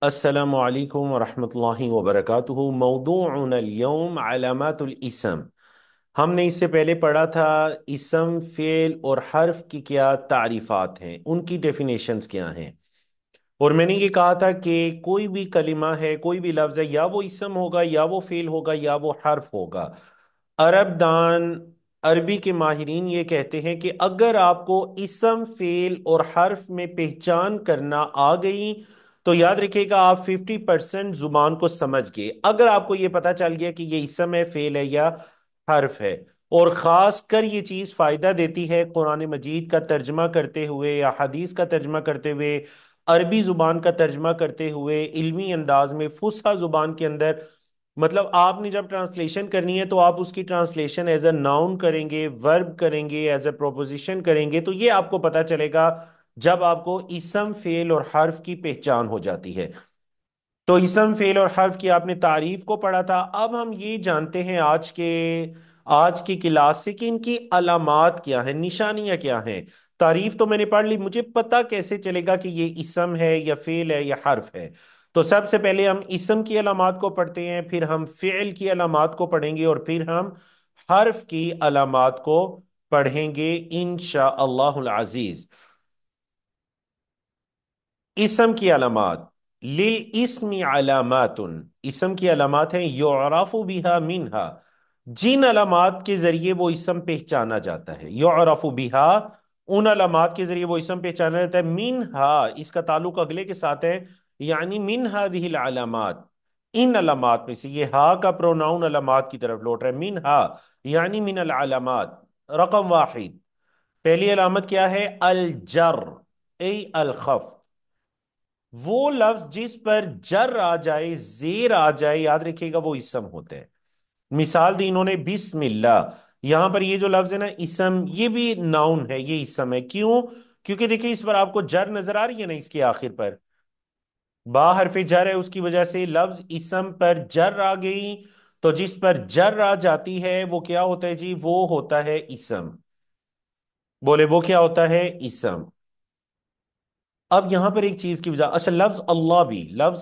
السلام عليكم ورحمة الله وبركاته موضوعنا اليوم علامات الاسم. हमने इससे पहले पढ़ा था इसम फेल और हर्फ की क्या तारीफात हैं, उनकी डेफिनेशंस क्या हैं। और मैंने ये कहा था कि कोई भी कलिमा है, कोई भी लफ्ज़ है, या वो इसम होगा या वो फेल होगा या वो हर्फ होगा। अरब दान, अरबी के माहिरीन ये कहते हैं कि अगर आपको इसम फेल और हर्फ में पहचान करना आ गई तो याद रखिएगा आप 50% जुबान को समझ गए। अगर आपको ये पता चल गया कि ये इसम है, फेल है या हर्फ है। और खास कर ये चीज फायदा देती है कुरान मजीद का तर्जमा करते हुए या हदीस का तर्जमा करते हुए, अरबी जुबान का तर्जमा करते हुए, इल्मी अंदाज में फुसहा जुबान के अंदर। मतलब आपने जब ट्रांसलेशन करनी है तो आप उसकी ट्रांसलेशन एज अ नाउन करेंगे, वर्ब करेंगे, एज अ प्रोपोजिशन करेंगे, तो ये आपको पता चलेगा जब आपको इसम फेल और हर्फ की पहचान हो जाती है। तो इसम फेल और हर्फ की आपने तारीफ को पढ़ा था। अब हम ये जानते हैं आज की क्लास से कि इनकी अलामात क्या है, निशानियां क्या हैं। तारीफ तो मैंने पढ़ ली, मुझे पता कैसे चलेगा कि ये इसम है या फेल है या हर्फ है। तो सबसे पहले हम इसम की अलामात को पढ़ते हैं, फिर हम फेल की अलामात को पढ़ेंगे और फिर हम हर्फ की अलामात को पढ़ेंगे इंशा अल्लाहुल अजीज। इसम की अलामात। लिल इसमी अलामातुन, इसम की अलामात हैं युअरफु बिहा मिनहा, जिन अलामात के जरिए वो इसम पहचाना जाता है। युअरफु बिहा, उन अलामात के जरिए वो इसम पहचाना जाता है। मिनहा, इसका ताल्लुक अगले के साथ है, यानी मिन हादिहिल अलामात, इन अलामात में से। ये हा का प्रोनाउन अलामात की तरफ लौट रहा है। मिन हा यानी मिन अल अलामात। रकम वाहिद, पहली अलामत क्या है? अल जर, ए अल खफ। वो लफ्ज जिस पर जर आ जाए, जेर आ जाए, याद रखिएगा वो इसम होते हैं। मिसाल दी इन्होंने बिस्मिल्लाह। यहां पर ये जो लफ्ज है ना इसम, ये भी नाउन है, ये इसम है। क्यों? क्योंकि देखिए इस पर आपको जर नजर आ रही है ना, इसके आखिर पर बा हरफ जर है, उसकी वजह से लफ्ज इसम पर जर आ गई। तो जिस पर जर आ जाती है वो क्या होता है जी? वो होता है इसम। बोले वो क्या होता है? इसम। अब यहां पर एक चीज की वजह, अच्छा, लफ्ज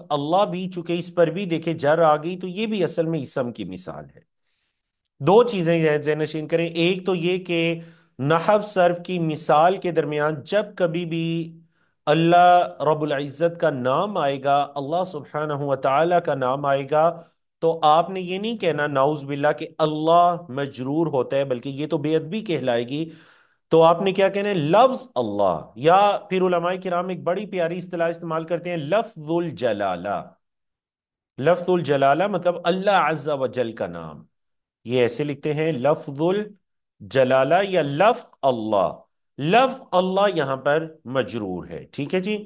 अल्लाह भी चूंकि इस पर भी देखे जर आ गई तो ये भी असल में इसम की मिसाल है। दो चीजें ज़हन करें। एक तो ये कि नहव सर्फ की मिसाल के दरमियान जब कभी भी अल्लाह रब्बुल इज्जत का नाम आएगा, अल्लाह सुब्हानहु व तआला का नाम आएगा, तो आपने ये नहीं कहना नाउज बिल्ला कि अल्लाह मजरूर होता है, बल्कि ये तो बेअदबी कहलाएगी। तो आपने क्या कहना है? लफ्ज अल्लाह। या फिर उलमाए किराम एक बड़ी प्यारी इस्तिलाह इस्तेमाल करते हैं, लफ्जुल जलाला। लफ्जुल जलाला मतलब अल्लाह अज़्ज़ा व जल का नाम। ये ऐसे लिखते हैं लफ्जुल जलाला या लफ्ज अल्लाह। लफ्ज अल्लाह यहां पर मजरूर है, ठीक है जी।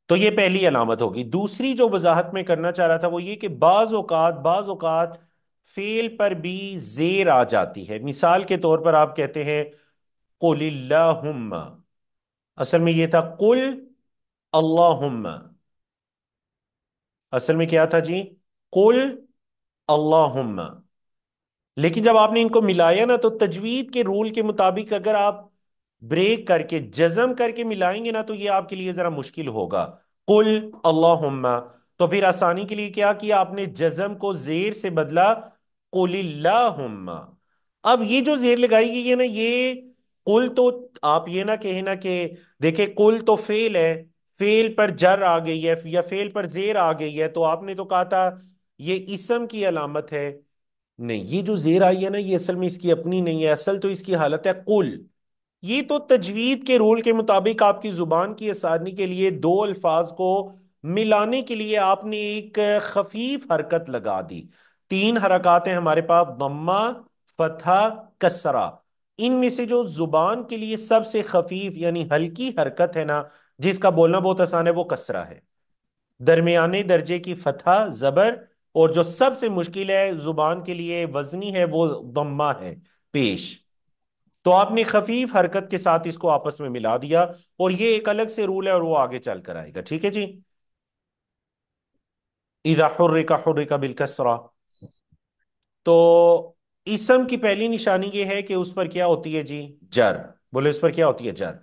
तो ये पहली अलामत होगी। दूसरी जो वजाहत में करना चाह रहा था वो ये कि बाज औकात फेल पर भी जेर आ जाती है। मिसाल के तौर पर आप कहते हैं कुलिल्लाहुम्मा, असल में ये था कुल अल्लाहुम्मा। असल में क्या था जी? कुल अल्लाहुम्मा। लेकिन जब आपने इनको मिलाया ना तो तजवीद के रूल के मुताबिक अगर आप ब्रेक करके जज्म करके मिलाएंगे ना तो ये आपके लिए जरा मुश्किल होगा। कुल अल्लाहुम्मा। तो फिर आसानी के लिए क्या किया आपने? जज्म को जेर से बदला कुलिल्लाहुम्मा। अब ये जो जेर लगाई गई है ना, ये कुल तो आप ये ना कहे ना कि देखे कुल तो फेल है, फेल पर जर आ गई है या फेल पर जेर आ गई है, तो आपने तो कहा था ये इसम की अलामत है। नहीं, ये जो जेर आई है ना ये असल में इसकी अपनी नहीं है, असल तो इसकी हालत है कुल। ये तो तजवीद के रूल के मुताबिक आपकी जुबान की आसानी के लिए दो अल्फाज को मिलाने के लिए आपने एक खफीफ हरकत लगा दी। तीन हरकत हैं हमारे पास, दम्मा, फतहा, कसरा। इनमें से जो जुबान के लिए सबसे खफीफ यानी हल्की हरकत है ना, जिसका बोलना बहुत आसान है, वो कसरा है। दरमियाने दर्जे की फतहा जबर, और जो सबसे मुश्किल है जुबान के लिए वजनी है वो दम्मा है, पेश। तो आपने खफीफ हरकत के साथ इसको आपस में मिला दिया, और ये एक अलग से रूल है और वो आगे चल कर आएगा, ठीक है जी। इदा हुर्रिका बिलकसरा। तो इसम की पहली निशानी ये है कि उस पर क्या होती है जी? जर। बोले उस पर क्या होती है? जर।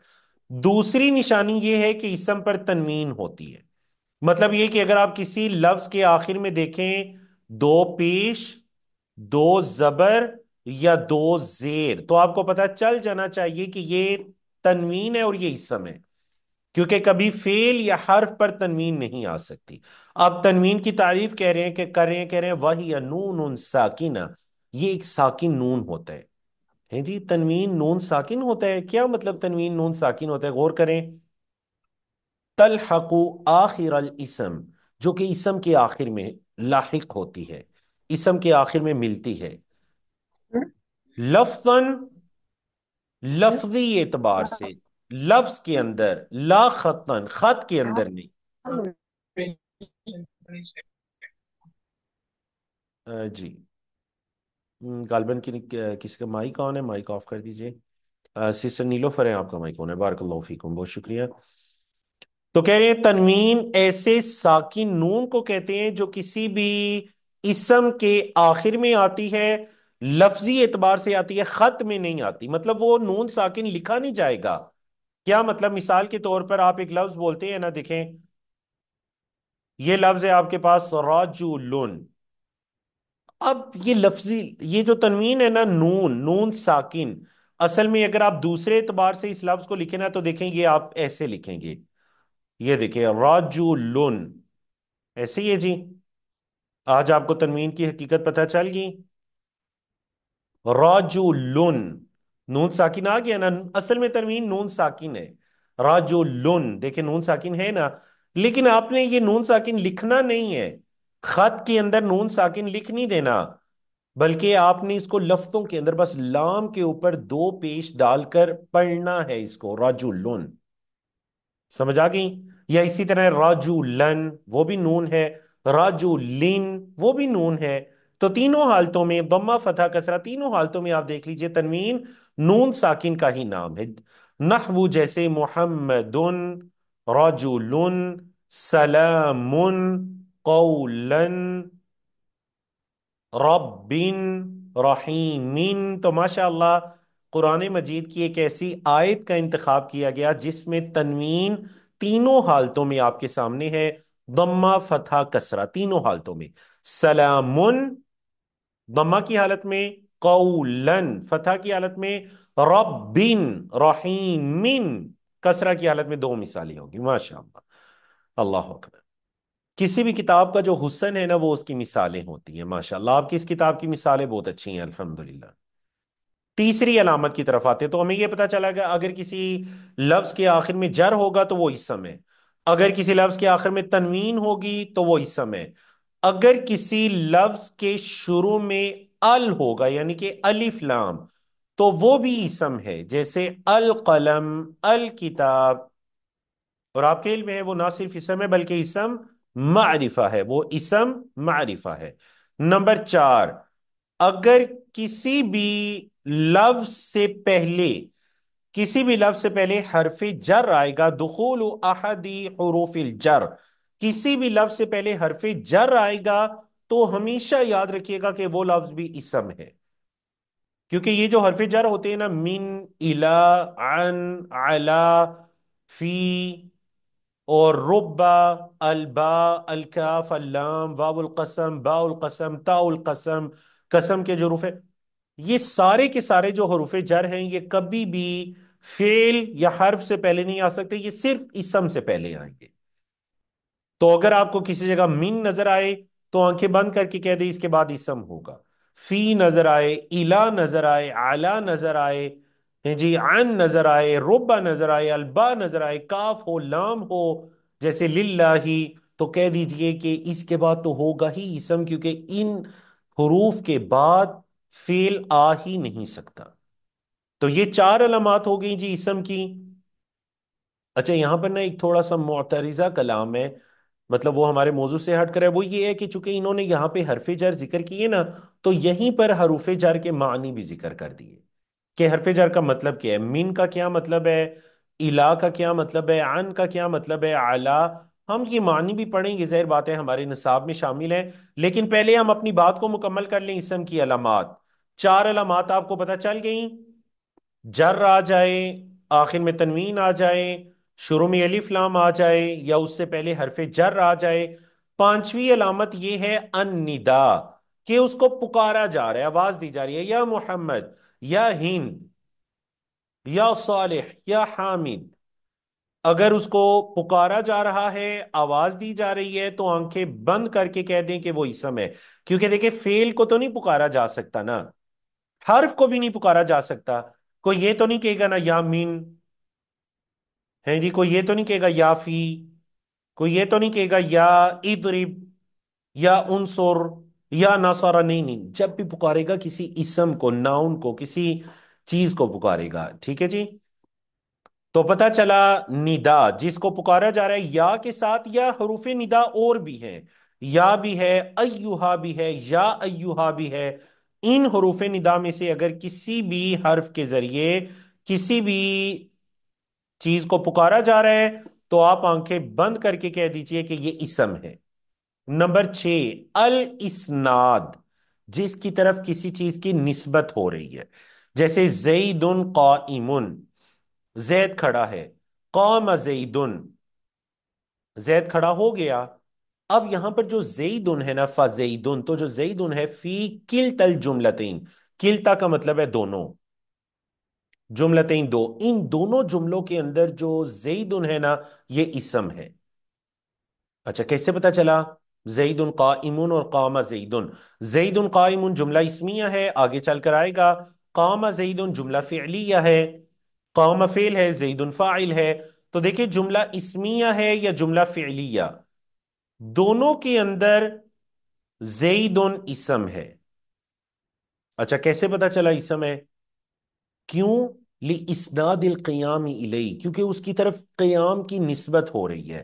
दूसरी निशानी ये है कि इसम पर तनवीन होती है। مطلب یہ کہ اگر آپ کسی لفظ کے آخر میں دیکھیں دو پیش، دو زبر یا دو زیر، تو آپ کو پتہ چل جانا چاہیے کہ یہ تنوین ہے اور یہ اسم ہے، کیونکہ کبھی فعل یا حرف پر تنوین نہیں آ سکتی۔ آپ تنوین کی تعریف کہہ رہے ہیں کہ کر رہے ہیں، کہہ رہے ہیں وہی نون ساکنہ، یہ ایک ساکن نون ہوتا ہے جی، تنوین نون ساکن ہوتا ہے۔ کیا مطلب تنوین نون ساکن ہوتا ہے؟ غور کریں۔ تلحق آخر الاسم، جو کہ اسم کے آخر میں لاحق ہوتی ہے، اسم کے آخر میں ملتی ہے، لفظاً، لفظی اعتبار سے، لفظ کے اندر، لا خطاً، خط کے اندر نہیں۔ جی، غالباً کسی کا مائک آن ہے، مائک آف کر دیجئے۔ سسٹر نیلوفر ہیں، آپ کا مائک آن ہے، بارک اللہ فیکم، بہت شکریہ۔ تو کہہ رہے ہیں تنوین ایسے ساکن نون کو کہتے ہیں جو کسی بھی اسم کے آخر میں آتی ہے، لفظی اعتبار سے آتی ہے، خط میں نہیں آتی، مطلب وہ نون ساکن لکھا نہیں جائے گا۔ کیا مطلب؟ مثال کے طور پر آپ ایک لفظ بولتے ہیں نا، دیکھیں یہ لفظ ہے آپ کے پاس راجولن، اب یہ لفظی، یہ جو تنوین ہے نا، نون، نون ساکن، اصل میں اگر آپ دوسرے اعتبار سے اس لفظ کو لکھیں نا تو دیکھیں یہ آپ ایسے لکھیں گے، یہ دیکھیں راجولن، ایسے ہی ہے جی۔ آج آپ کو تنوین کی حقیقت پتہ چل گئی۔ راجولن، نون ساکن آ گیا نا، اصل میں تنوین نون ساکن ہے۔ راجولن، دیکھیں نون ساکن ہے نا، لیکن آپ نے یہ نون ساکن لکھنا نہیں ہے، خط کے اندر نون ساکن لکھ نہیں دینا، بلکہ آپ نے اس کو لفظوں کے اندر بس لام کے اوپر دو پیش ڈال کر پڑھنا ہے اس کو، راجولن، سمجھ آ گئی؟ یا اسی طرح راجو لن، وہ بھی نون ہے، راجو لن، وہ بھی نون ہے۔ تو تینوں حالتوں میں ضمہ فتح کسرہ، تینوں حالتوں میں آپ دیکھ لیجئے تنوین نون ساکن کا ہی نام ہے۔ نحو جیسے محمد، رجل، سلام، قولا، رب، رحیم، تو ماشاء اللہ قرآن مجید کی ایک ایسی آیت کا انتخاب کیا گیا جس میں تنوین تینوں حالتوں میں آپ کے سامنے ہے، ضمہ فتحہ کسرہ تینوں حالتوں میں، سلام ضمہ کی حالت میں، قولن فتحہ کی حالت میں، رب رحیم کسرہ کی حالت میں، دو مثالیں ہوگی، ماشاء اللہ، اللہ اکبر۔ کسی بھی کتاب کا جو حسن ہے نا وہ اس کی مثالیں ہوتی ہیں، ماشاءاللہ آپ کی اس کتاب کی مثالیں بہت اچھی ہیں الحمدللہ۔ تیسری علامت کی طرف آتے تو ہمیں یہ پتا چلا کہ اگر کسی لفظ کے آخر میں جر ہوگا تو وہ اسم ہے، اگر کسی لفظ کے آخر میں تنوین ہوگی تو وہ اسم ہے، اگر کسی لفظ کے شروع میں ال ہوگا یعنی کہ الف لام تو وہ بھی اسم ہے، جیسے القلم، الکتاب، اور آپ کے علم میں ہے وہ نہ صرف اسم ہے بلکہ اسم معرفہ ہے، وہ اسم معرفہ ہے۔ نمبر چار، اگر کسی بھی لفظ سے پہلے، کسی بھی لفظ سے پہلے حرف جر آئے گا، دخول احدی حروف الجر، کسی بھی لفظ سے پہلے حرف جر آئے گا تو ہمیشہ یاد رکھیے گا کہ وہ لفظ بھی اسم ہے، کیونکہ یہ جو حرف جر ہوتے ہیں نا، من، الا، عن، علا، فی، اور ربا، البا، الکاف، اللام، واو القسم، باء القسم، تاء القسم، قسم کے جو حروف ہے، یہ سارے کے سارے جو حروف جر ہیں یہ کبھی بھی فعل یا حرف سے پہلے نہیں آ سکتے، یہ صرف اسم سے پہلے آئیں گے۔ تو اگر آپ کو کسی جگہ من نظر آئے تو آنکھیں بند کر کے کہہ دیں اس کے بعد اسم ہوگا، فی نظر آئے، الا نظر آئے، علا نظر آئے، جی عن نظر آئے، ربا نظر آئے، البا نظر آئے، کاف ہو، لام ہو، جیسے للہ، تو کہہ دیجئے کہ اس کے بعد تو ہوگا ہی اسم، کیونکہ ان حروف کے بعد فعل آ ہی نہیں سکتا۔ تو یہ چار علامات ہو گئی جی اسم کی۔ اچھا یہاں پر نا ایک تھوڑا سا معترضہ کلام ہے، مطلب وہ ہمارے موضوع سے ہٹ کر ہے، وہ یہ ہے کہ چونکہ انہوں نے یہاں پہ حرف جر ذکر کیے نا تو یہیں پر حروف جر کے معنی بھی ذکر کر دیے کہ حرف جر کا مطلب کیا ہے، من کا کیا مطلب ہے، الا کا کیا مطلب ہے، عن کا کیا مطلب ہے، علا، ہم یہ معنی بھی پڑھیں گے، ظاہر بات ہے ہمارے نصاب میں شامل ہیں، لیکن پہلے ہم اپنی بات کو مکمل کر لیں۔ اسم کی علامات، چار علامات آپ کو پتہ چل گئیں، جر آ جائے، آخر میں تنوین آ جائے، شروع میں الف لام آ جائے یا اس سے پہلے حرف جر آ جائے۔ پانچویں علامت یہ ہے الندا، کہ اس کو پکارا جا رہا ہے، آواز دی جا رہی ہے، یا محمد، یا ہند، یا صالح، یا حامد۔ اگر اس کو پکارا جا رہا ہے، آواز دی جا رہی ہے، تو آنکھیں بند کر کے کہہ دیں کہ وہ اسم ہے، کیونکہ دیکھیں فعل کو تو نہیں پکارا جا سکتا نا، حرف کو بھی نہیں پکارا جا سکتا۔ کوئی یہ تو نہیں کہے گا نا یا من، ہے جی، کوئی یہ تو نہیں کہے گا یا فی، کوئی یہ تو نہیں کہے گا یا اضرب، یا انصر، یا نصر، نہیں نہیں، جب بھی پکارے گا کسی اسم کو، ناؤن کو، کسی چیز کو پکارے گا، ٹھیک ہے جی۔ تو پتا چلا ندا جس کو پکارا جا رہا ہے یا کے ساتھ، یا حروف ندا اور بھی ہیں، یا بھی ہے، ایوہا بھی ہے، یا ایوہا بھی ہے۔ ان حروف ندا میں سے اگر کسی بھی حرف کے ذریعے کسی بھی چیز کو پکارا جا رہا ہے، تو آپ آنکھیں بند کر کے کہہ دیجئے کہ یہ اسم ہے۔ نمبر 6، الاسناد، جس کی طرف کسی چیز کی نسبت ہو رہی ہے، جیسے زید قائم، زید کھڑا ہے، قام زید، زید کھڑا ہو گیا۔ اب یہاں پر جو زیدن ہے نا، فزیدن، تو جو زیدن ہے فی کلتا الجملتین، کلتا کا مطلب ہے دونوں، جملتین دو، ان دونوں جملوں کے اندر جو زیدن ہے نا، یہ اسم ہے۔ اچھا کیسے پتا چلا؟ زید قائم اور قام زید، زید قائم جملہ اسمیہ ہے، آگے چل کر آئے گا۔ قام زید جملہ فعلیہ ہے، قام فعل ہے، زید فاعل ہے۔ تو دیکھیں جملہ اسمیہ ہے یا جملہ فعلیہ، دونوں کے اندر زید اسم ہے۔ اچھا کیسے پتا چلا اسم ہے؟ کیوں؟ لِإِسْنَادِ الْقِيَامِ إِلَيْهِ، کیونکہ اس کی طرف قیام کی نسبت ہو رہی ہے۔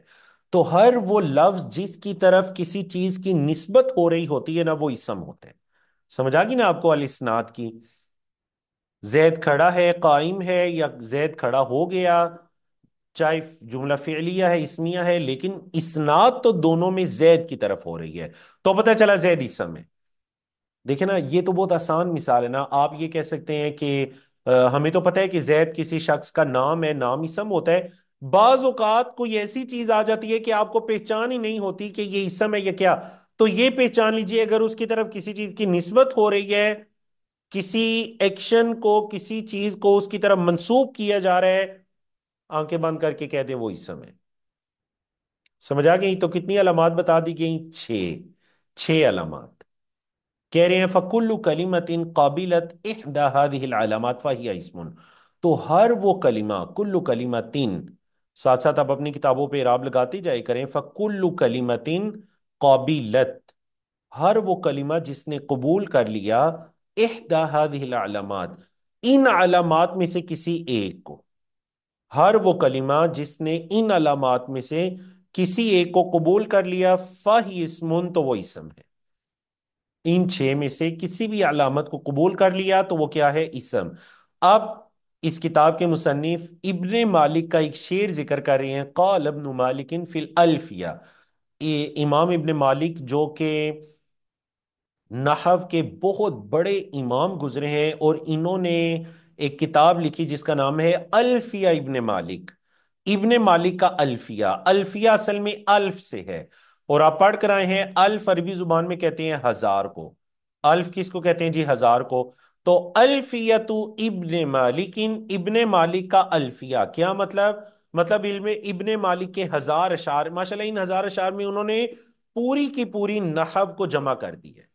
تو ہر وہ لفظ جس کی طرف کسی چیز کی نسبت ہو رہی ہوتی ہے نا، وہ اسم ہوتے ہیں۔ سمجھ آ گئی نا آپ کو الاسناد کی؟ زید کھڑا ہے، قائم ہے، یا زید کھڑا ہو گیا، چاہے جملہ فعلیہ ہے، اسمیہ ہے، لیکن اسناد تو دونوں میں زید کی طرف ہو رہی ہے، تو پتہ چلا زید اسم ہے۔ دیکھیں نا، یہ تو بہت آسان مثال ہے نا۔ آپ یہ کہہ سکتے ہیں کہ ہمیں تو پتہ ہے کہ زید کسی شخص کا نام ہے، نام اسم ہوتا ہے۔ بعض اوقات کوئی ایسی چیز آ جاتی ہے کہ آپ کو پہچان ہی نہیں ہوتی کہ یہ اسم ہے یا کیا، تو یہ پہچان لیجئے اگر اس کی طرف کسی چیز کی نسبت ہو رہی ہے، کسی ایکشن کو، کسی چیز کو اس کی طرف منسوب کیا جا رہا ہے، آنکھیں بند کر کے کہہ دیں وہ اسم ہے۔ سمجھ آ گئی؟ تو کتنی علامات بتا دی گئی؟ 6، 6 علامات۔ کہہ رہے ہیں فَكُلُّ كَلِمَةٍ قَابِلَتْ إِحْدَى هَذِهِ الْعَلَامَاتِ فَهِيَ اسْمٌ، تو ہر وہ کلمہ، کلو کلمتین، ساتھ ساتھ آپ اپنی کتابوں پہ اعراب لگاتے جائے کریں، فَكُلُّ كَلِمَةٍ قَابِلَتْ، ہر وہ کلمہ جس نے قبول کر لیا، إِحْدَى هَذِهِ الْعَلَامَاتِ، ان علامات میں سے کسی ایک کو، ہر وہ کلمہ جس نے ان علامات میں سے کسی ایک کو قبول کر لیا، فَهِيَ اسْمٌ، تو وہ اسم ہے۔ ان 6 میں سے کسی بھی علامت کو قبول کر لیا تو وہ کیا ہے؟ اسم۔ اب اس کتاب کے مصنف ابن مالک کا ایک شعر ذکر کر رہے ہیں، قال ابن مالک فی الالفیہ، امام ابن مالک جو کہ نحو کے بہت بڑے امام گزرے ہیں، اور انہوں نے ایک کتاب لکھی جس کا نام ہے الفیہ ابن مالک، ابن مالک کا الفیہ۔ الفیہ اصل میں الف سے ہے، اور آپ پڑھ کر آئے ہیں الف عربی زبان میں کہتے ہیں ہزار کو۔ الف کس کو کہتے ہیں جی؟ ہزار کو۔ تو الفیت ابن مالک، ابن مالک کا الفیہ کیا مطلب؟ مطلب علم ابن مالک کے 1000 اشعار، ماشاءاللہ ان 1000 اشعار میں انہوں نے پوری کی پوری نحو کو جمع کر دی ہے،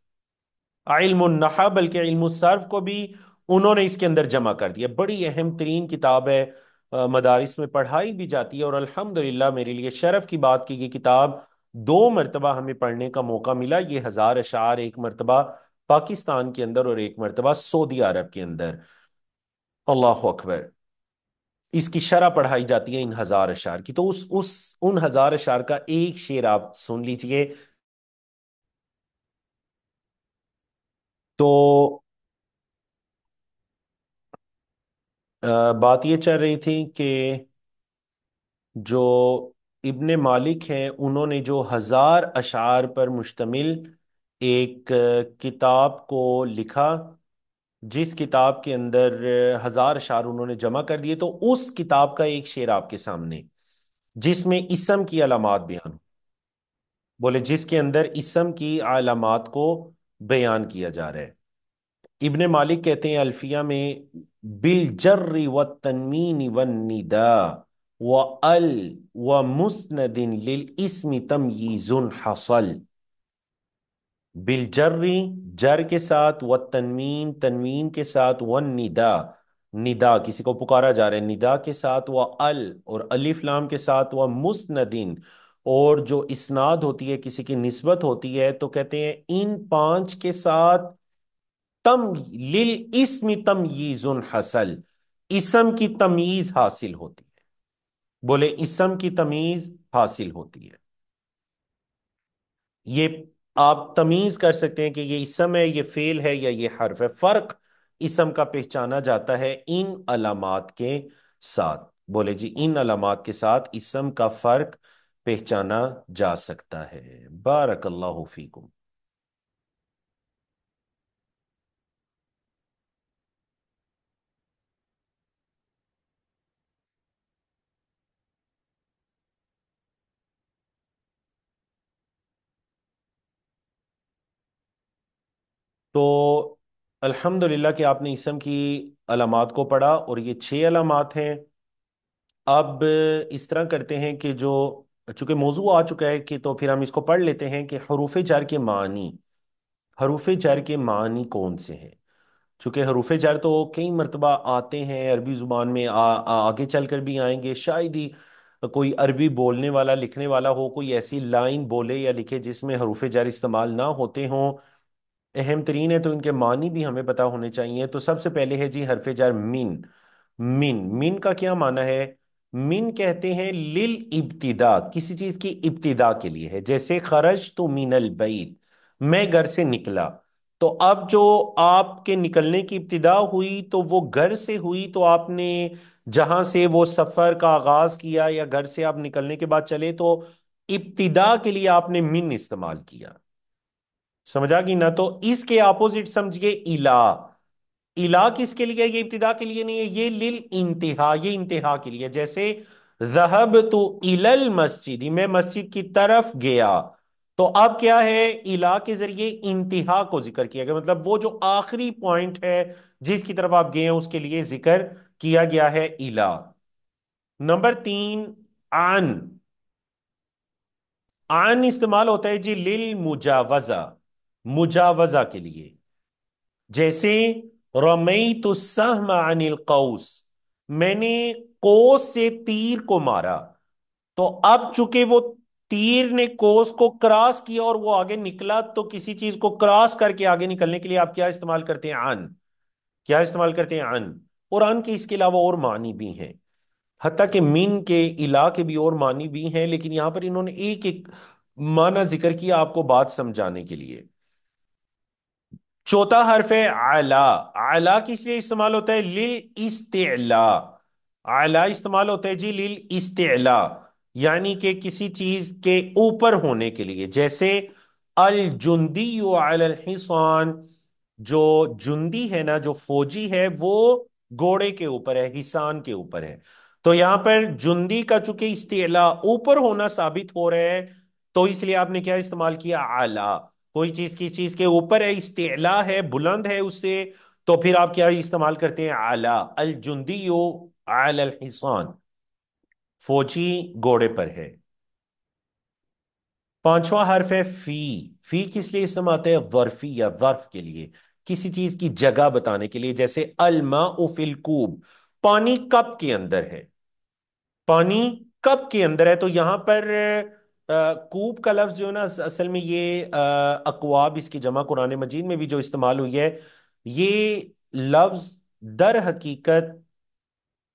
علم النحو بلکہ علم الصرف کو بھی انہوں نے اس کے اندر جمع کر دیا۔ بڑی اہم ترین کتاب ہے، مدارس میں پڑھائی بھی جاتی ہے، اور الحمدللہ میرے لیے شرف کی بات کہ یہ کتاب 2 مرتبہ ہمیں پڑھنے کا موقع ملا۔ یہ 1000 اشعار، ایک مرتبہ پاکستان کے اندر اور ایک مرتبہ سعودی عرب کے اندر، اللہ اکبر، اس کی شرح پڑھائی جاتی ہے ان 1000 اشعار کی۔ تو ان 1000 اشعار کا ایک شعر آپ سن لیجئے۔ تو بات یہ چل رہی تھی کہ جو ابن مالک ہیں انہوں نے جو 1000 اشعار پر مشتمل ایک کتاب کو لکھا، جس کتاب کے اندر 1000 اشعار انہوں نے جمع کر دیے، تو اس کتاب کا ایک شعر آپ کے سامنے جس میں اسم کی علامات بیان، بولے جس کے اندر اسم کی علامات کو بیان کیا جا رہا ہے۔ ابن مالک کہتے ہیں الفیہ میں، بالجر والتنوین والنداء وال ومسند للاسم تمييز حصل۔ بالجری، جر کے ساتھ، والتنوین، تنوین کے ساتھ، والندا، ندا کسی کو پکارا جا رہا ہے، ندا کے ساتھ، اور الف لام کے ساتھ، مسندین، اور جو اسناد ہوتی ہے کسی کی نسبت ہوتی ہے، تو کہتے ہیں ان پانچ کے ساتھ تم للاسم تمییز حاصل، اسم کی تمییز حاصل ہوتی ہے۔ بولے اسم کی تمیز حاصل ہوتی ہے، یہ آپ تمیز کر سکتے ہیں کہ یہ اسم ہے، یہ فعل ہے، یا یہ حرف ہے۔ فرق اسم کا پہچانا جاتا ہے ان علامات کے ساتھ۔ بولے جی ان علامات کے ساتھ اسم کا فرق پہچانا جا سکتا ہے۔ بارک اللہ فیکم۔ تو الحمدللہ کہ آپ نے اسم کی علامات کو پڑھا، اور یہ 6 علامات ہیں۔ اب اس طرح کرتے ہیں کہ جو، چونکہ موضوع آ چکا ہے کہ تو پھر ہم اس کو پڑھ لیتے ہیں کہ حروف جر کے معنی، حروف جر کے معنی کون سے ہیں؟ چونکہ حروف جر تو کئی مرتبہ آتے ہیں عربی زبان میں، آگے چل کر بھی آئیں گے، شاید ہی کوئی عربی بولنے والا لکھنے والا ہو کوئی ایسی لائن بولے یا لکھے جس میں حروف جر استعمال نہ ہوتے ہوں۔ اہم ترین ہے تو ان کے معنی بھی ہمیں پتہ ہونے چاہیے۔ تو سب سے پہلے ہے جی حرف جر من۔ من کا کیا معنی ہے؟ من کہتے ہیں للابتداء، کسی چیز کی ابتدا کے لیے ہے، جیسے خرجت من البیت، میں گھر سے نکلا۔ تو اب جو آپ کے نکلنے کی ابتدا ہوئی تو وہ گھر سے ہوئی، تو آپ نے جہاں سے وہ سفر کا آغاز کیا یا گھر سے آپ نکلنے کے بعد چلے، تو ابتدا کے لیے آپ نے من استعمال کیا۔ سمجھا کہ نہ؟ تو اس کے اپوزٹ سمجھئے الا۔ الا کس کے لیے؟ یہ ابتدا کے لیے نہیں ہے، یہ لل انتہا، یہ انتہا کے لیے، جیسے ذهبت الى المسجد، میں مسجد کی طرف گیا۔ تو اب کیا ہے؟ الا کے ذریعے انتہا کو ذکر کیا گیا، مطلب وہ جو آخری پوائنٹ ہے جس کی طرف آپ گئے ہیں اس کے لیے ذکر کیا گیا ہے الا۔ نمبر 3، عن۔ عن استعمال ہوتا ہے جی للمجاوزہ، مجاوزہ کے لیے، جیسے رمیت السہم عن القوس، میں نے قوس سے تیر کو مارا۔ تو اب چونکہ وہ تیر نے قوس کو کراس کیا اور وہ آگے نکلا، تو کسی چیز کو کراس کر کے آگے نکلنے کے لیے آپ کیا استعمال کرتے ہیں؟ عن۔ کیا استعمال کرتے ہیں؟ عن۔ اور عن کے اس کے علاوہ اور معنی بھی ہیں، حتیٰ کہ من کے الا کے بھی اور معنی بھی ہیں، لیکن یہاں پر انہوں نے ایک ایک معنی ذکر کیا آپ کو بات سمجھانے کے لیے۔ چوتھا حرف ہے علا۔ علا کس لیے استعمال ہوتا ہے؟ للاستعلاء۔ علا استعمال ہوتا ہے جی للاستعلاء، یعنی کہ کسی چیز کے اوپر ہونے کے لیے، جیسے الجندی علی الحصان، جو جندی ہے نا، جو فوجی ہے، وہ گھوڑے کے اوپر ہے، حصان کے اوپر ہے۔ تو یہاں پر جندی کا چونکہ استعلاء اوپر ہونا ثابت ہو رہا ہے، تو اس لیے آپ نے کیا استعمال کیا؟ اعلی۔ کوئی چیز کی چیز کے اوپر ہے، استعلاء ہے، بلند ہے اس سے، تو پھر آپ کیا استعمال کرتے ہیں؟ اعلی۔ الجندی علی الحصان، فوجی گھوڑے پر ہے۔ پانچواں حرف ہے فی۔ فی کس لیے استعمال ہوتا ہے؟ ظرفی یا ظرف کے لیے، کسی چیز کی جگہ بتانے کے لیے، جیسے الماء فی الکوب، پانی کپ کے اندر ہے، پانی کب کے اندر ہے۔ تو یہاں پر کوب کا لفظ جو ہے نا، اصل میں یہ اکواب، اس کی جمع قرآن مجید میں بھی جو استعمال ہوئی ہے، یہ لفظ در حقیقت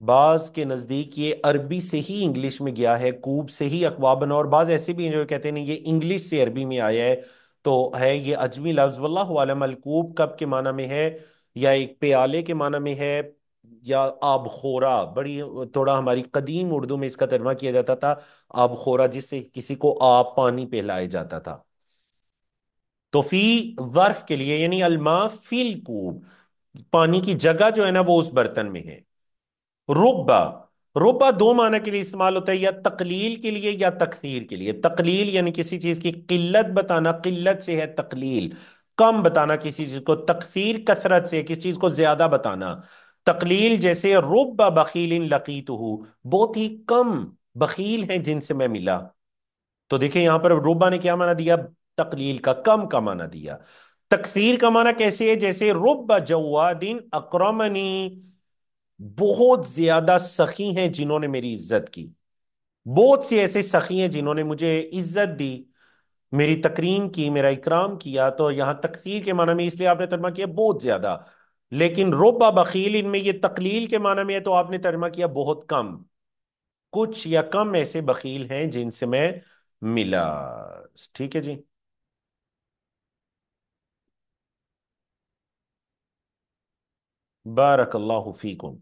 بعض کے نزدیک یہ عربی سے ہی انگلش میں گیا ہے، کوب سے ہی اکواب بنا، اور بعض ایسے بھی ہیں جو کہتے ہیں نہیں یہ انگلش سے عربی میں آیا ہے، تو ہے یہ اجمی لفظ۔ واللہ عالم الکوب کب کے معنی میں ہے، یا ایک پیالے کے معنی میں ہے، یا آب خورا، بڑی تھوڑا ہماری قدیم اردو میں اس کا ترجمہ کیا جاتا تھا آب خورا، جس سے کسی کو آب پانی پہلایا جاتا تھا۔ تو فی ظرف کے لیے، یعنی الماء فی الکوب، پانی کی جگہ جو ہے نا وہ اس برتن میں ہے۔ ربا، रुबा दो माना के लिए इस्तेमाल होता है, या तकलील के लिए या तकसीर के लिए। तकलील यानी किसी चीज की किल्लत बताना, किल्लत से है तकलील, कम बताना किसी चीज को। तकसीर कसरत से, किसी चीज को ज्यादा बताना। तकलील जैसे रुब्बा बखीलिन लकीतुहु, बहुत ही कम बखील हैं जिनसे मैं मिला। तो देखिए यहां पर रुब्बा ने क्या माना दिया, तकलील का, कम का माना दिया। तकसीर का माना कैसे है, जैसे रुब्बा जवादिन अकरमनी, बहुत ज्यादा सखी हैं जिन्होंने मेरी इज्जत की। बहुत से ऐसे सखी हैं जिन्होंने मुझे इज्जत दी, मेरी तकरीम की, मेरा इकराम किया। तो यहां तकसीर के माना में इसलिए आपने तर्जमा किया बहुत ज्यादा। लेकिन रुब्बा बखील, इनमें ये तकलील के माना में है, तो आपने तर्जमा किया बहुत कम। कुछ या कम ऐसे बखील हैं जिनसे मैं मिला। ठीक है जी। बारकल्लाहु फीकुम।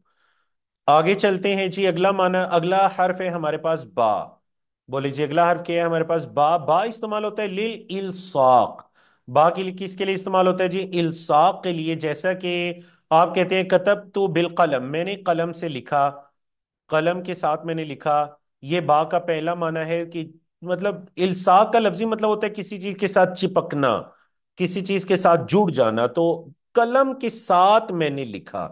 आगे चलते हैं जी। अगला माना, अगला हर्फ है हमारे पास बा। बोले जी अगला हर्फ क्या है हमारे पास, बा। बा इस्तेमाल होता है लिल इल्साक। बा के लिए किसके लिए इस्तेमाल होता है जी, इल्साक के लिए। जैसा कि आप कहते हैं कतब तो बिल कलम, मैंने कलम से लिखा, कलम के साथ मैंने लिखा। ये बा का पहला माना है कि मतलब इल्साक का लफ्जी मतलब होता है किसी चीज के साथ चिपकना, किसी चीज के साथ जुड़ जाना। तो कलम के साथ मैंने लिखा।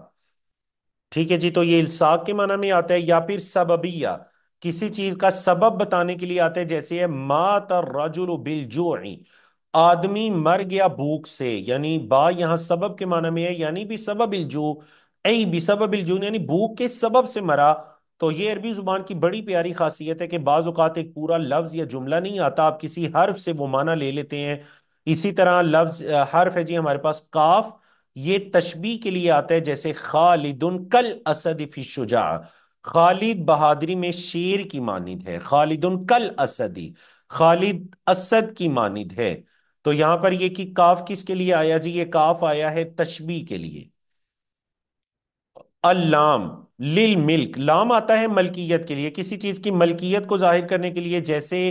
ठीक है जी। तो ये इल्साक के माना में आता है, या फिर सबबिया, किसी चीज का सबब बताने के लिए आता है। जैसे है मात रजुल बिल जुई, आदमी मर गया भूख से। यानी बा यहाँ सबब के माना में है, यानी भी सबब इल्जू, ऐ भी सबब इल्जू, यानी भूख के सबब से मरा। तो ये अरबी जुबान की बड़ी प्यारी खासियत है कि बाज औकात एक पूरा लफ्ज या जुमला नहीं आता, आप किसी हर्फ से वो माना ले लेते हैं। इसी तरह लफ्ज हर्फ है जी हमारे पास काफ, ये तशबीह के लिए आता है। जैसे खालिदुन कल असद फी शुजा, खालिद बहादुरी में शेर की मानिंद है। खालिदुन कल असदी, खालिद असद की मानिंद है। तो यहां पर ये कि काफ किसके लिए आया जी, ये काफ आया है तशबीह के लिए। अल्लाम लिल मिल्क, लाम आता है मलकियत के लिए, किसी चीज की मलकियत को जाहिर करने के लिए। जैसे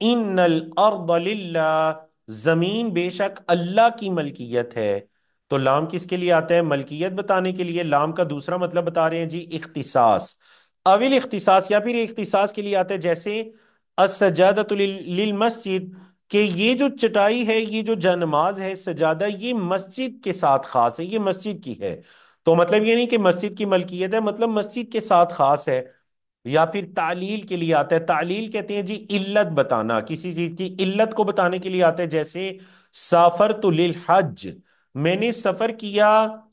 इन्नल अर्द लिल्लाह, जमीन बेशक अल्लाह की मलकियत है। तो लाम किसके लिए आता है, मलकियत बताने के लिए। लाम का दूसरा मतलब बता रहे हैं जी इख्तिसास, अविल इख्तिसास, या फिर इख्तिसास के लिए आता है। जैसे असजादतु लिल मस्जिद, कि ये जो चटाई है, ये जो जनमाज है, सजादा, ये मस्जिद के साथ खास है, ये मस्जिद की है। तो मतलब ये नहीं कि मस्जिद की मलकियत है, मतलब मस्जिद के साथ खास है। या फिर तालील के लिए आता है, तालील कहते हैं जी इल्लत बताना, किसी चीज की इल्लत को बताने के लिए आता है। जैसे साफर तो लिल हज, मैंने सफर किया,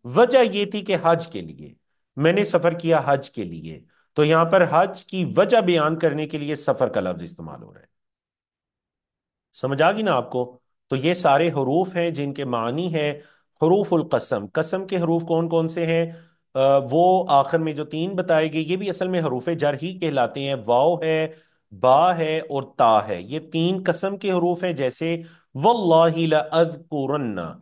वजह ये थी कि हज के लिए, मैंने सफर किया हज के लिए। तो यहां पर हज की वजह बयान करने के लिए सफर का लफ्ज इस्तेमाल हो रहा है। समझ आ गई ना आपको। तो ये सारे हरूफ हैं जिनके मानी है हरूफुल कसम। कसम के हरूफ कौन कौन से हैं, वो आखिर में जो तीन बताए गए, ये भी असल में हरूफ जर ही कहलाते हैं। वाव है, बा है और ता है, ये तीन कसम के हरूफ हैं। जैसे वल्लाहि लअज़कुरन्ना,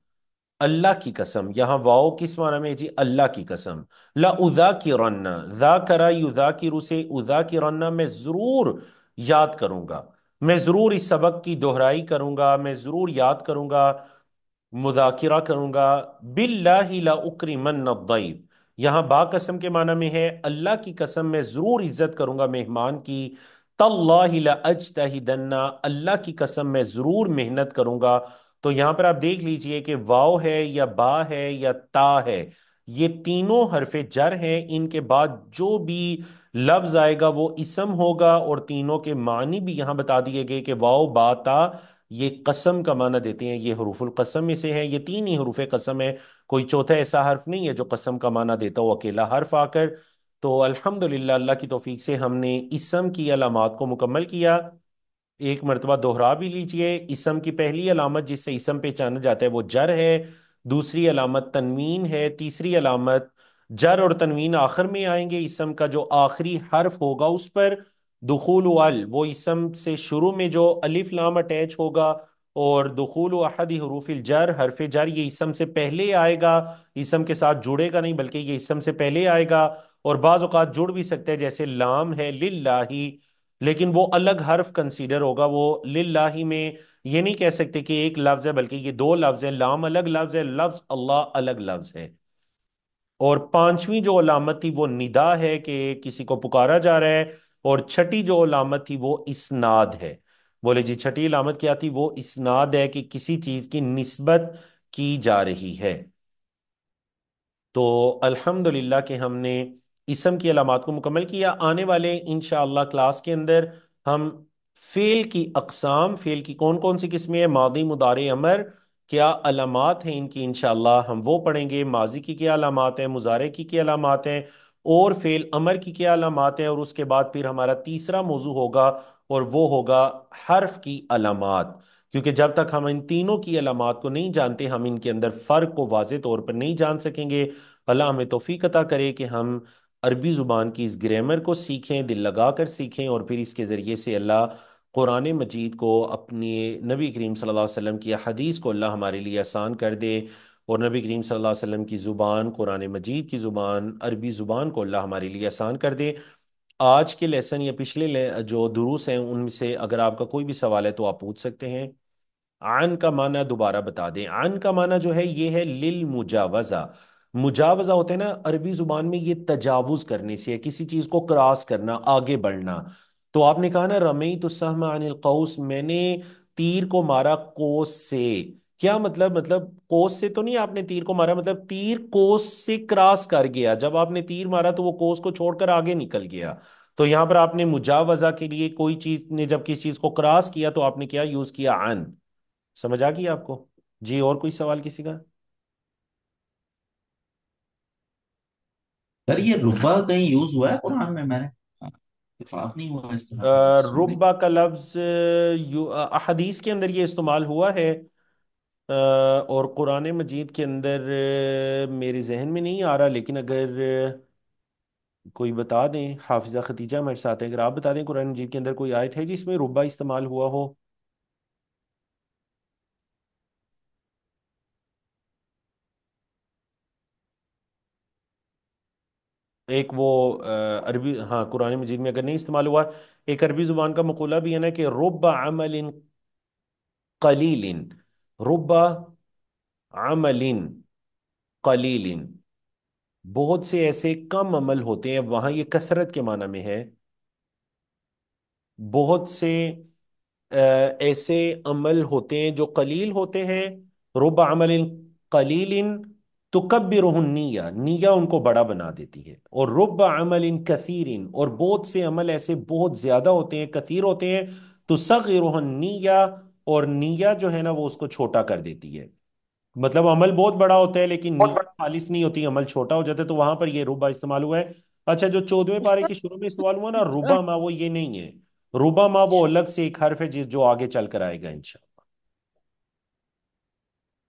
अल्लाह की कसम, यहां वाओ किस माना में है जी, अल्लाह की कसम। ला उदा की रन्ना, जाकरा युजाकिरु से उदा की रन्ना, मैं जरूर याद करूंगा, मैं जरूर इस सबक की दोहराई करूंगा, मैं जरूर याद करूंगा, मुदाकिरा करूंगा। बिल्लाहि ला उक्रिमन्न दैफ, यहां बा कसम के माना में है, अल्लाह की कसम मैं जरूर इज्जत करूंगा मेहमान की। तल्लाहि ला अजतहिदन्ना, अल्लाह की कसम मैं जरूर मेहनत करूंगा। तो यहां पर आप देख लीजिए कि वाव है या बा है या ता है, ये तीनों हरफे जर हैं। इनके बाद जो भी लफ्ज आएगा वो इसम होगा, और तीनों के मानी भी यहां बता दिए गए कि वाव बा ता ये कसम का माना देते हैं, ये हरूफुल कसम में से है। ये तीन ही हरूफ कसम है, कोई चौथा ऐसा हर्फ नहीं है जो कसम का माना देता हो अकेला हर्फ आकर। तो अल्हम्दुलिल्लाह अल्लाह की तौफीक से हमने इसम की अलामात को मुकम्मल किया। एक मर्तबा दोहरा भी लीजिए। इसम की पहली अलामत जिससे इसम पहचाना जाता है वो जर है, दूसरी अलामत तनवीन है, तीसरी अलामत, जर और तनवीन आखिर में आएंगे, इसम का जो आखिरी हर्फ होगा उस पर दुखूल अल, वो इसम से शुरू में जो अलिफ लाम अटैच होगा। और दुखूल अहदी हरूफिल जर, हरफ जर ये इसम से पहले आएगा, इसम के साथ जुड़ेगा नहीं बल्कि ये इसम से पहले आएगा। और बाज औकात जुड़ भी सकते हैं, जैसे लाम है लिल्लाही, लेकिन वो अलग हर्फ कंसीडर होगा। वो लिल्लाही में ये नहीं कह सकते कि एक लफ्ज है, बल्कि ये दो लफ्ज है। लाम अलग लफ्ज है, लफ्ज अल्लाह अलग लफ्ज है। اور पांचवी जो अलामत थी वो निदा है कि किसी को पुकारा जा रहा है। और छठी जो अलामत थी वो इसनाद है। बोले जी छठी अलामत क्या थी? वो इसनाद है कि किसी चीज की निस्बत की जा रही है। तो अल्हम्दुलिल्लाह कि हमने इसम की अलामात को मुकम्मल किया। आने वाले इंशाअल्लाह क्लास के अंदर हम फेल की अकसाम, फेल की कौन कौन सी किस्में हैं, मादी मुदारे अमर क्या अलामात हैं इनकी, इंशाअल्लाह हम वो पढ़ेंगे। माजी की क्या अलामात हैं, मुजारे की क्या अलामात हैं, और फेल अमर की क्या अलामात हैं। और उसके बाद फिर हमारा तीसरा मौजू होगा, और वो होगा हर्फ की अलामात। क्योंकि जब तक हम इन तीनों की अलामात को नहीं जानते, हम इनके अंदर फ़र्क को वाज़े तौर पर नहीं जान सकेंगे। अल्लाह हमें तौफीक अता करे कि हम अरबी ज़ुबान की इस ग्रामर को सीखें, दिल लगा कर सीखें, और फिर इसके ज़रिए से अल्लाह कुरान मजीद को, अपने नबी करीम सल्लल्लाहु अलैहि वसल्लम की हदीस को अल्लाह हमारे लिए आसान कर दे। और नबी करीम सल्लल्लाहु अलैहि वसल्लम की ज़ुबान, कुरान मजीद की ज़ुबान, अरबी ज़ुबान को अल्लाह हमारे लिए आसान कर दे। आज के लेसन या पिछले जो दुरूस हैं उनमें से अगर आपका कोई भी सवाल है तो आप पूछ सकते हैं। आन का माना दोबारा बता दें। आन का माना जो है ये है लिल मुजावजा। मुजावजा होता है ना अरबी जुबान में, ये तजावुज करने से है, किसी चीज को क्रॉस करना, आगे बढ़ना। तो आपने कहा ना रमी तो सहमा अनिल कौस, मैंने तीर को मारा कोस से। क्या मतलब? मतलब कोस से तो नहीं आपने तीर को मारा, मतलब तीर कोस से क्रॉस कर गया। जब आपने तीर मारा तो वो कोस को छोड़कर आगे निकल गया। तो यहां पर आपने मुजावजा के लिए कोई चीज ने जब किसी चीज को क्रॉस किया तो आपने क्या यूज किया? अन। समझ आ गई आपको? जी और कोई सवाल किसी का? सर ये रुबा कहीं यूज हुआ है कुरान में? मैंने इत्तेफाक नहीं हुआ इस तरह का लफ्ज में। रुब्बा का लफ्ज अहदीस के अंदर ये इस्तेमाल हुआ है। और कुरान मजीद के अंदर मेरे जहन में नहीं आ रहा, लेकिन अगर कोई बता दें, हाफिजा खतीजा हमारे साथ है, अगर आप बता दें कुरान मजीद के अंदर कोई आयत है जिसमें रुब्बा इस्तेमाल हुआ हो। एक वो अरबी, हाँ कुरान मजीद में अगर नहीं इस्तेमाल हुआ। एक अरबी जुबान का मकूला भी है ना कि रुब्बा अमलिन कलीलिन, रुब्बा अमलिन कलीलिन, बहुत से ऐसे कम अमल होते हैं, वहां ये कसरत के माना में है। बहुत से अ, ऐसे अमल होते हैं जो कलील होते हैं। रुबा अमलिन कलीलिन तुकब्बिरुहुन निया, निया उनको बड़ा बना देती है। और रुबा अमलिन कसीरिन, और बहुत से अमल ऐसे बहुत ज्यादा होते हैं, कसीर होते हैं, तुसग्गिरुहुन निया, और निया जो है ना वो उसको छोटा कर देती है। मतलब अमल बहुत बड़ा होता है लेकिन नीयत खालिस नहीं होती, अमल छोटा हो जाता है, तो वहां पर ये रुबा इस्तेमाल हुआ है। अच्छा, जो 14वें पारे के शुरू में इस्तेमाल हुआ ना रुबा मा, वो ये नहीं है। रुबा मा वो अलग से एक हर्फ है जिस जो आगे चल कर आएगा इंशाल्लाह।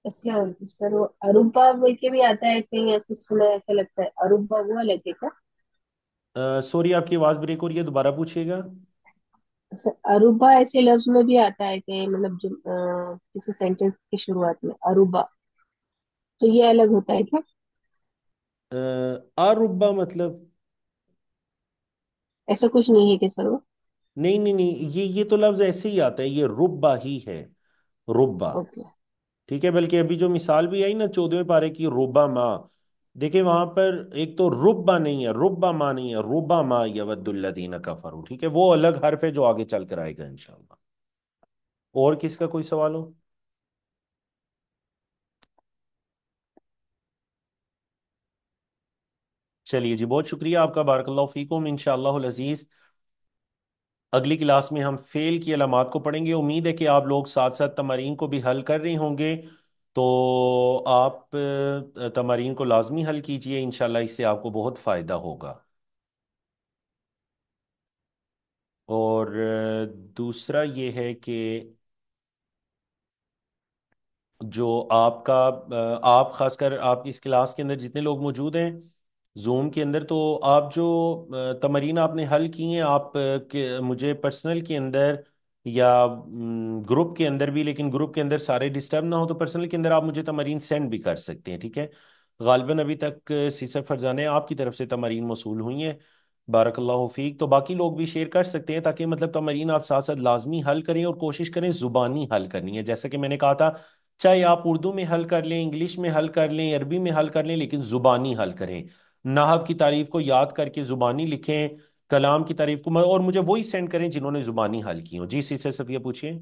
अच्छा सर, वो अरुबा बोल के भी आता है कहीं, ऐसे सुना है, ऐसा लगता है अरुबा वो अलग है क्या? सॉरी आपकी आवाज ब्रेक हो रही है, दोबारा पूछिएगा। सर अरुबा ऐसे लफ्ज में भी आता है कहीं, मतलब जो किसी सेंटेंस की शुरुआत में अरुबा, तो ये अलग होता है क्या? अरुबा मतलब? ऐसा कुछ नहीं है क्या सर वो? नहीं नहीं नहीं, ये तो लफ्ज ऐसे ही आता है, ये रुब्बा ही है। रुब्बा। ओके। ठीक है, बल्कि अभी जो मिसाल भी आई ना 14वें पारे की, रुबा माँ, देखिए वहां पर एक तो रुब्बा नहीं है, रुब्बा माँ नहीं है, रुबा माँ यवद्दुल्लदीन कफरू। ठीक है, वो अलग हर्फ है जो आगे चल कर आएगा इंशाल्लाह। और किसका कोई सवाल हो? चलिए जी, बहुत शुक्रिया आपका, बारकल्लाहु फीकुम। इंशाअल्लाह अजीज अगली क्लास में हम फेल की अलामात को पढ़ेंगे। उम्मीद है कि आप लोग साथ साथ तमारीन को भी हल कर रहे होंगे। तो आप तमारीन को लाजमी हल कीजिए, इंशाल्लाह इससे आपको बहुत फ़ायदा होगा। और दूसरा ये है कि जो आपका आप खासकर आप इस क्लास के अंदर जितने लोग मौजूद हैं जूम के अंदर, तो आप जो तमरीन आपने हल की हैं, आप मुझे पर्सनल के अंदर या ग्रुप के अंदर भी, लेकिन ग्रुप के अंदर सारे डिस्टर्ब ना हो, तो पर्सनल के अंदर आप मुझे तमरीन सेंड भी कर सकते हैं। ठीक है, गालिबन अभी तक सीसर फरजाने आपकी तरफ से तमरीन मौसूल हुई हैं। बारकल्लाहु फीक। तो बाकी लोग भी शेयर कर सकते हैं ताकि मतलब तमरीन आप साथ साथ लाजमी हल करें, और कोशिश करें ज़ुबानी हल करनी है। जैसे कि मैंने कहा था چاہے آپ اردو میں حل کر لیں، انگلش میں حل کر لیں، عربی میں حل کر لیں، لیکن زبانی حل کریں۔ نحو کی تعریف کو یاد کر کے زبانی لکھیں، کلام کی تعریف کو، اور مجھے وہی سینڈ کریں جنہوں نے زبانی حل کی ہوں۔ جی سی سے صفیہ پوچھیے۔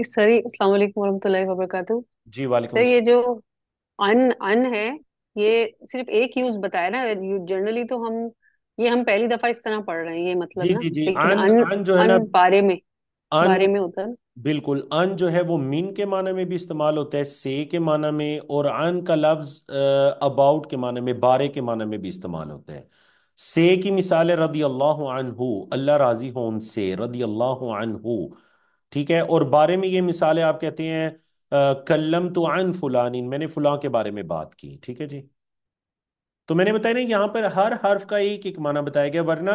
سر السلام علیکم ورحمۃ اللہ وبرکاتہ۔ جی وعلیکم سر یہ السلام۔ جو ان ہے، یہ صرف ایک یوز بتایا نا؟ جنرلی تو ہم پہلی دفعہ اس طرح پڑھ رہے ہیں یہ مطلب جی نا، جی جی، لیکن ان ان ان جو ہے نا، ان بارے میں ان، بارے میں ہوتا ہے نا؟ بالکل ان جو ہے وہ من کے معنی میں بھی استعمال ہوتا ہے، سے کے معنی میں، اور ان کا لفظ اباؤٹ کے معنی میں، بارے کے معنی میں بھی استعمال ہوتا ہے۔ سے کی مثال ہے رضی اللہ عنہ، اللہ راضی ہو ان سے، رضی اللہ عنہ، ٹھیک ہے۔ اور بارے میں یہ مثال ہے، آپ کہتے ہیں کلم تو عن فلان، میں نے فلاں کے بارے میں بات کی، ٹھیک ہے جی۔ تو میں نے بتایا نا یہاں پر ہر حرف کا ایک ایک معنی بتایا گیا، ورنہ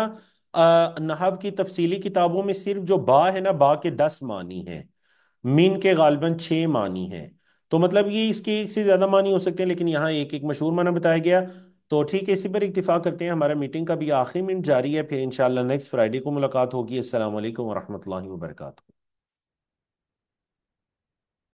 نحو کی تفصیلی کتابوں میں صرف جو با ہے نا، با کے 10 معنی ہیں، مین کے غالباً 6 معنی ہیں۔ تو مطلب یہ اس کے ایک سے زیادہ معنی ہو سکتے ہیں، لیکن یہاں ایک ایک مشہور معنی بتایا گیا۔ تو ٹھیک ہے، اسی پر اکتفا کرتے ہیں، ہمارا میٹنگ کا بھی آخری منٹ جاری ہے، پھر انشاءاللہ نیکسٹ فرائیڈے کو ملاقات ہوگی۔ السلام علیکم ورحمۃ اللہ وبرکاتہ۔